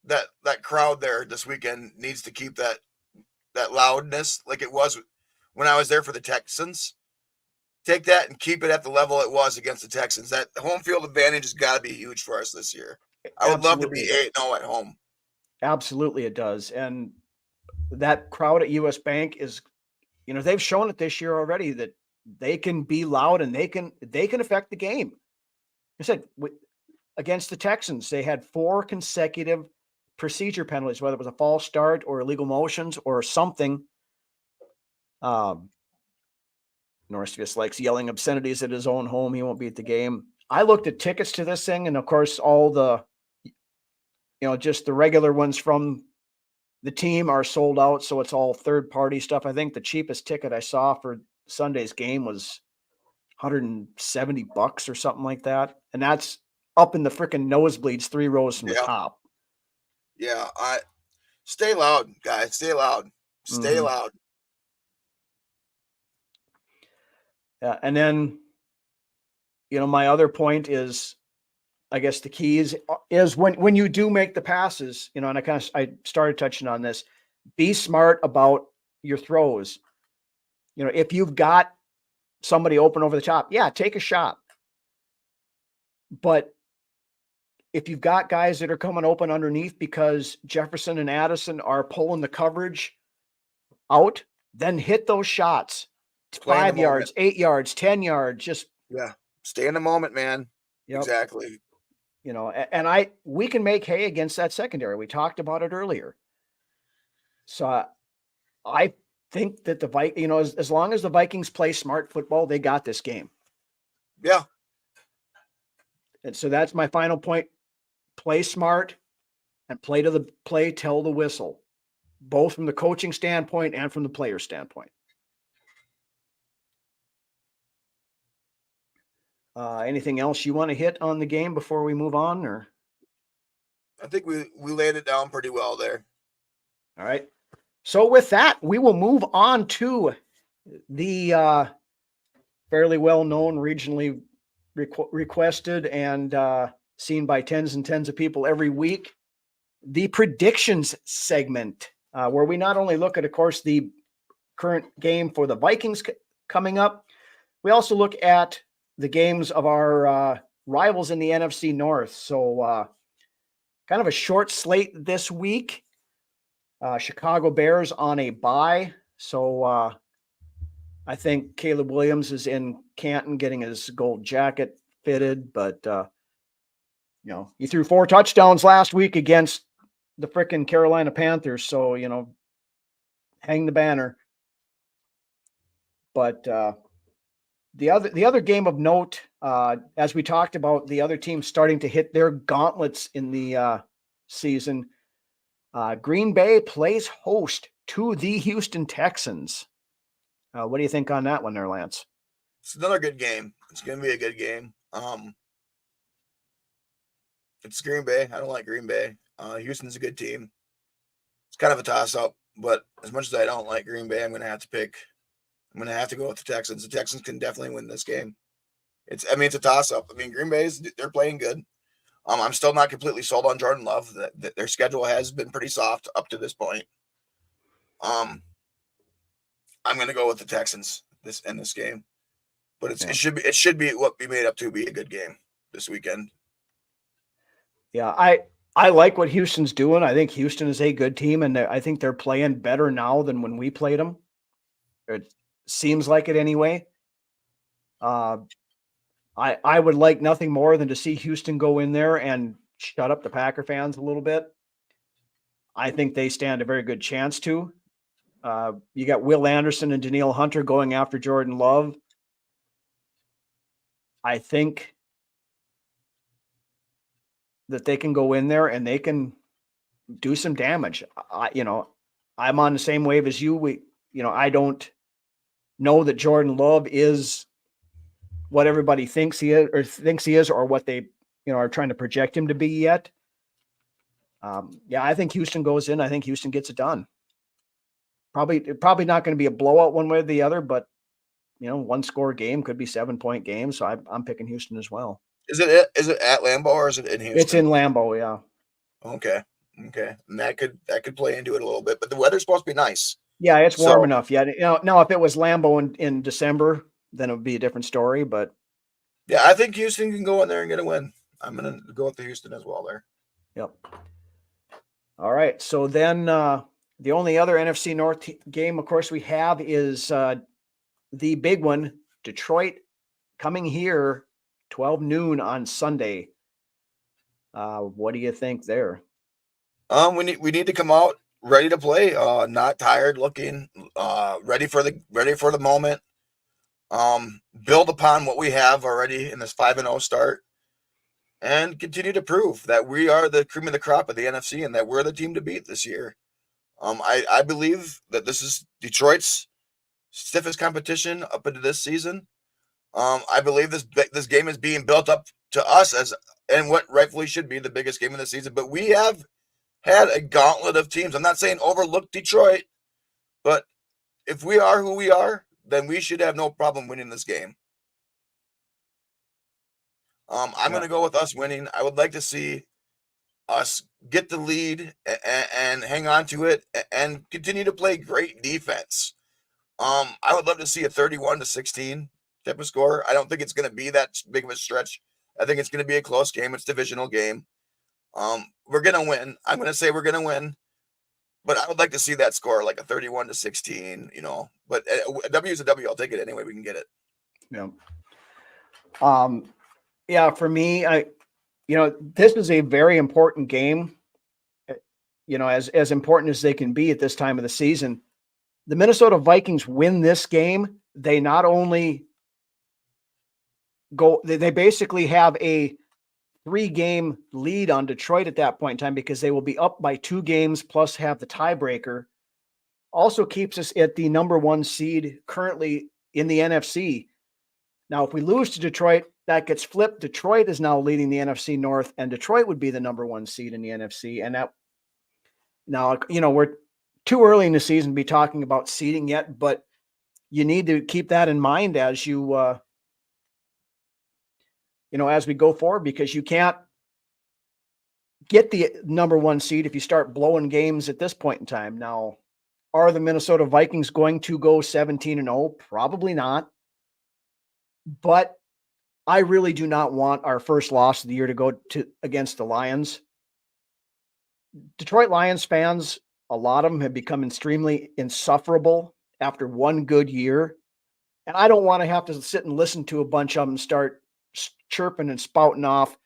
[SPEAKER 3] that crowd there this weekend needs to keep that loudness like it was when I was there for the Texans. Take that and keep it at the level it was against the Texans. That home field advantage has got to be huge for us this year. I would love to be 8-0 at home.
[SPEAKER 2] Absolutely it does. And that crowd at US Bank is, they've shown it this year already that they can be loud and they can affect the game. I said, against the Texans, they had 4 consecutive procedure penalties, whether it was a false start or illegal motions or something. Norris just likes yelling obscenities at his own home. He won't be at the game. I looked at tickets to this thing, and of course, all the, just the regular ones from the team are sold out. So it's all third-party stuff. I think the cheapest ticket I saw for Sunday's game was $170 or something like that. And that's up in the freaking nosebleeds, 3 rows from the top.
[SPEAKER 3] Yeah. Stay loud, guys. Stay loud. Stay loud.
[SPEAKER 2] Yeah. And then, my other point is, I guess the key is when you do make the passes, and I started touching on this, be smart about your throws. If you've got somebody open over the top, take a shot. But if you've got guys that are coming open underneath because Jefferson and Addison are pulling the coverage out, then hit those shots. 5 yards, 8 yards, 10 yards, just
[SPEAKER 3] stay in the moment, man.
[SPEAKER 2] Yep.
[SPEAKER 3] Exactly.
[SPEAKER 2] And we can make hay against that secondary. We talked about it earlier. So I think that as long as the Vikings play smart football, they got this game.
[SPEAKER 3] Yeah.
[SPEAKER 2] And so that's my final point. Play smart and tell the whistle, both from the coaching standpoint and from the player standpoint. Anything else you want to hit on the game before we move on? Or
[SPEAKER 3] I think we laid it down pretty well there.
[SPEAKER 2] All right. So with that, we will move on to the fairly well-known, regionally requested and seen by tens and tens of people every week, the predictions segment, where we not only look at, of course, the current game for the Vikings coming up. We also look at the games of our rivals in the NFC North. So kind of a short slate this week. Chicago Bears on a bye. So I think Caleb Williams is in Canton getting his gold jacket fitted, but he threw 4 touchdowns last week against the frickin' Carolina Panthers. So, hang the banner. But the other game of note, as we talked about, the other team starting to hit their gauntlets in the season. Green Bay plays host to the Houston Texans. What do you think on that one there, Lance?
[SPEAKER 3] It's another good game. It's going to be a good game. It's Green Bay. I don't like Green Bay. Houston's a good team. It's kind of a toss-up, but as much as I don't like Green Bay, I'm going to have to go with the Texans. The Texans can definitely win this game. It's a toss-up. Green Bay's, they're playing good. I'm still not completely sold on Jordan Love. Their schedule has been pretty soft up to this point. I'm going to go with the Texans in this game, but it should be what be made up to be a good game this weekend.
[SPEAKER 2] Yeah, I like what Houston's doing. I think Houston is a good team, and I think they're playing better now than when we played them. It seems like it anyway. I would like nothing more than to see Houston go in there and shut up the Packer fans a little bit. I think they stand a very good chance to. You got Will Anderson and Danielle Hunter going after Jordan Love. I think that they can go in there and they can do some damage. I'm on the same wave as you. I don't know that Jordan Love is what everybody thinks he is, or what they, are trying to project him to be yet. I think Houston goes in. I think Houston gets it done. Probably not going to be a blowout one way or the other, but 1-score game, could be 7-point game. So I'm picking Houston as well.
[SPEAKER 3] Is it at Lambeau or is it in Houston?
[SPEAKER 2] It's in Lambeau, yeah.
[SPEAKER 3] Okay. And that could play into it a little bit, but the weather's supposed to be nice.
[SPEAKER 2] Yeah, it's warm enough. Yeah. Now if it was Lambeau in December, then it would be a different story. But
[SPEAKER 3] yeah, I think Houston can go in there and get a win. I'm going to go with the Houston as well there.
[SPEAKER 2] Yep. All right. So then the only other NFC North game, of course, we have is the big one, Detroit coming here 12 noon on Sunday. What do you think there?
[SPEAKER 3] We need to come out ready to play, not tired looking, ready for the moment. Build upon what we have already in this 5-0 start and continue to prove that we are the cream of the crop of the NFC and that we're the team to beat this year. I believe that this is Detroit's stiffest competition up into this season. I believe this game is being built up to us and what rightfully should be the biggest game of the season. But we have had a gauntlet of teams. I'm not saying overlook Detroit, but if we are who we are, then we should have no problem winning this game. I'm going to go with us winning. I would like to see us get the lead and hang on to it and continue to play great defense. I would love to see a 31-16 type of score. I don't think it's going to be that big of a stretch. I think it's going to be a close game. It's a divisional game. We're going to win. I'm going to say we're going to win, but I would like to see that score like a 31-16, but a W is a W. I'll take it anyway we can get it.
[SPEAKER 2] Yeah. For me, this is a very important game, as important as they can be at this time of the season. The Minnesota Vikings win this game. They not only they basically have a 3-game lead on Detroit at that point in time because they will be up by 2 games plus have the tiebreaker. Also keeps us at the number 1 seed currently in the NFC. Now, if we lose to Detroit, that gets flipped. Detroit is now leading the NFC North, and Detroit would be the number 1 seed in the NFC. And that now, we're too early in the season to be talking about seeding yet, but you need to keep that in mind as you, as we go forward, because you can't get the number 1 seed if you start blowing games at this point in time. Now, Are the Minnesota Vikings going to go 17-0? Probably not. But I really do not want our first loss of the year to go against the Lions. Detroit Lions fans, a lot of them have become extremely insufferable after one good year. And I don't want to have to sit and listen to a bunch of them start chirping and spouting off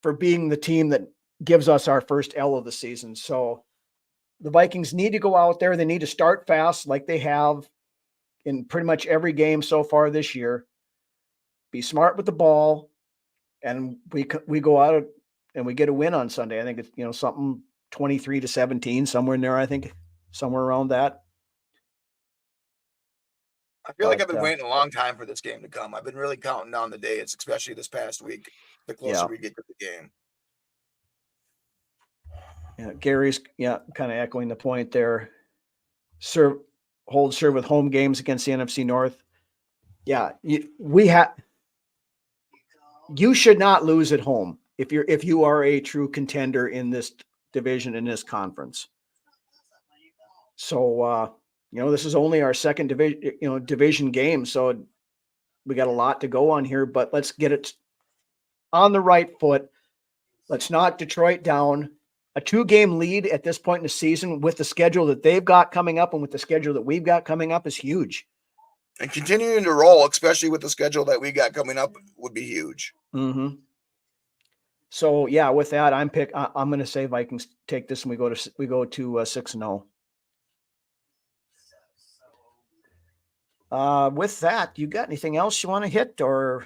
[SPEAKER 2] for being the team that gives us our first L of the season. So the Vikings need to go out there. They need to start fast like they have in pretty much every game so far this year. Be smart with the ball, and we go out and we get a win on Sunday. I think it's something 23-17, somewhere in there. I think somewhere around that.
[SPEAKER 3] I feel like I've been waiting a long time for this game to come. I've been really counting down the days, especially this past week, the closer we get to the game.
[SPEAKER 2] Yeah, Gary's kind of echoing the point there. Hold serve with home games against the NFC North. Yeah, you should not lose at home if you are a true contender in this division, in this conference. So this is only our second division game, so we got a lot to go on here, but let's get it on the right foot. Let's knock Detroit down. A 2-game lead at this point in the season with the schedule that they've got coming up and with the schedule that we've got coming up is huge.
[SPEAKER 3] And continuing to roll, especially with the schedule that we got coming up, would be huge.
[SPEAKER 2] Mm-hmm. So yeah, with that, I'm going to say Vikings take this and we go to 6-0. With that, you got anything else you want to hit, or?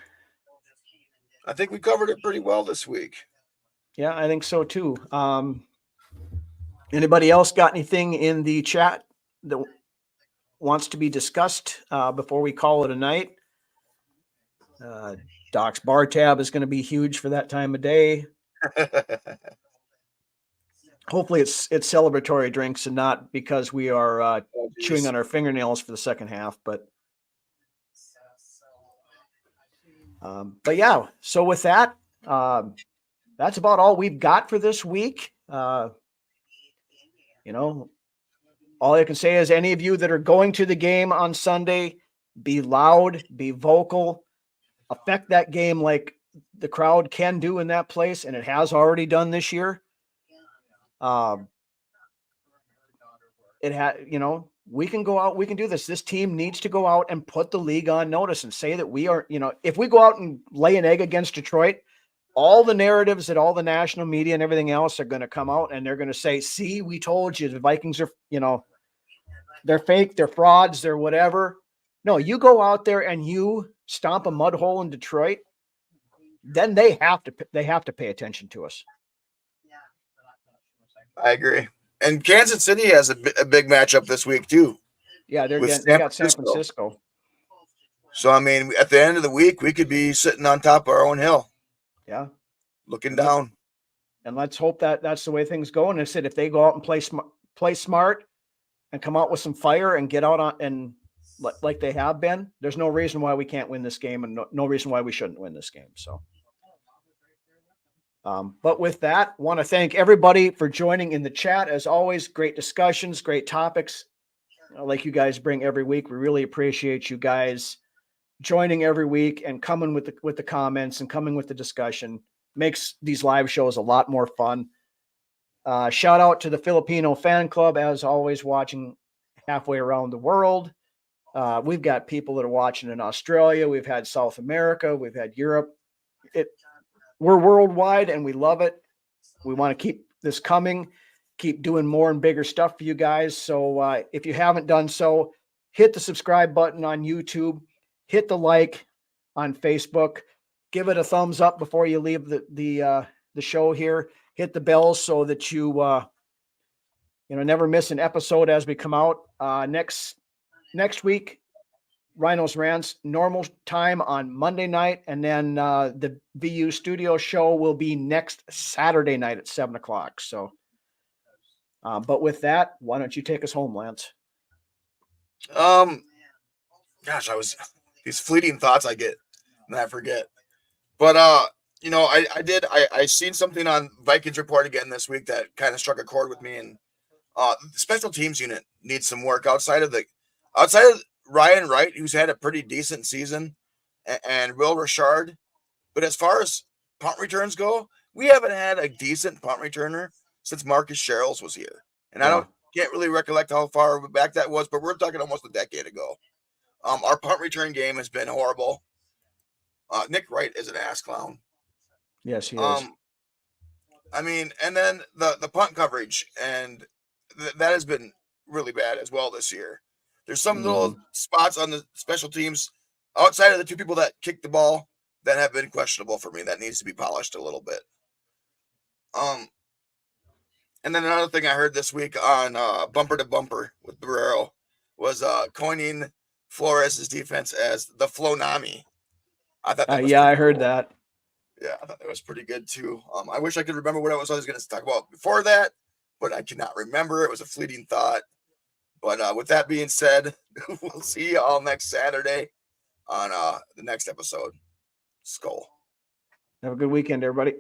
[SPEAKER 3] I think we covered it pretty well this week.
[SPEAKER 2] Yeah, I think so too. Anybody else got anything in the chat that wants to be discussed before we call it a night? Doc's bar tab is going to be huge for that time of day. Hopefully it's celebratory drinks and not because we are chewing on our fingernails for the second half. But yeah, so with that, that's about all we've got for this week. All I can say is any of you that are going to the game on Sunday, be loud, be vocal, affect that game like the crowd can do in that place, and it has already done this year. We can go out, we can do this. This team needs to go out and put the league on notice and say that we are, if we go out and lay an egg against Detroit, all the narratives that all the national media and everything else are going to come out and they're going to say, see, we told you the Vikings are, they're fake, they're frauds, they're whatever. No, you go out there and you stomp a mud hole in Detroit, then they have to pay attention to us.
[SPEAKER 3] I agree. And Kansas City has a big matchup this week too.
[SPEAKER 2] Yeah, they got San Francisco.
[SPEAKER 3] So, I mean, at the end of the week, we could be sitting on top of our own hill.
[SPEAKER 2] Yeah.
[SPEAKER 3] Looking down.
[SPEAKER 2] And let's hope that that's the way things go. And I said, if they go out and play smart and come out with some fire and get out on and like they have been, there's no reason why we can't win this game and no reason why we shouldn't win this game. So, but with that, want to thank everybody for joining in the chat. As always, great discussions, great topics like you guys bring every week. We really appreciate you guys joining every week and coming with the comments and coming with the discussion. Makes these live shows a lot more fun. Shout out to the Filipino fan club, as always, watching halfway around the world. We've got people that are watching in Australia. We've had South America. We've had Europe. We're worldwide and we love it. We want to keep this coming, keep doing more and bigger stuff for you guys. So if you haven't done so, hit the subscribe button on YouTube. Hit the like on Facebook. Give it a thumbs up before you leave the show here. Hit the bell so that you never miss an episode as we come out. Next week, Rhinos Rants, normal time on Monday night, and then the VU studio show will be next Saturday night at 7:00. So, but with that, why don't you take us home, Lance?
[SPEAKER 3] Gosh, these fleeting thoughts I get and I forget. But I seen something on Vikings Report again this week that kind of struck a chord with me, and The special teams unit needs some work outside of Ryan Wright, who's had a pretty decent season, and Will Richard. But as far as punt returns go, we haven't had a decent punt returner since Marcus Sherrills was here. And I can't really recollect how far back that was, but we're talking almost a decade ago. Our punt return game has been horrible. Nick Wright is an ass clown.
[SPEAKER 2] Yes, he is.
[SPEAKER 3] I mean, and then the punt coverage, and that has been really bad as well this year. There's some little spots on the special teams outside of the two people that kicked the ball that have been questionable for me. That needs to be polished a little bit. And then another thing I heard this week on Bumper to Bumper with Barrero was coining Flores' defense as the Flonami. I thought that was
[SPEAKER 2] I heard that.
[SPEAKER 3] Yeah, I thought that was pretty good too. I wish I could remember what I was going to talk about before that, but I cannot remember. It was a fleeting thought. But with that being said, we'll see you all next Saturday on the next episode. Skull.
[SPEAKER 2] Have a good weekend, everybody.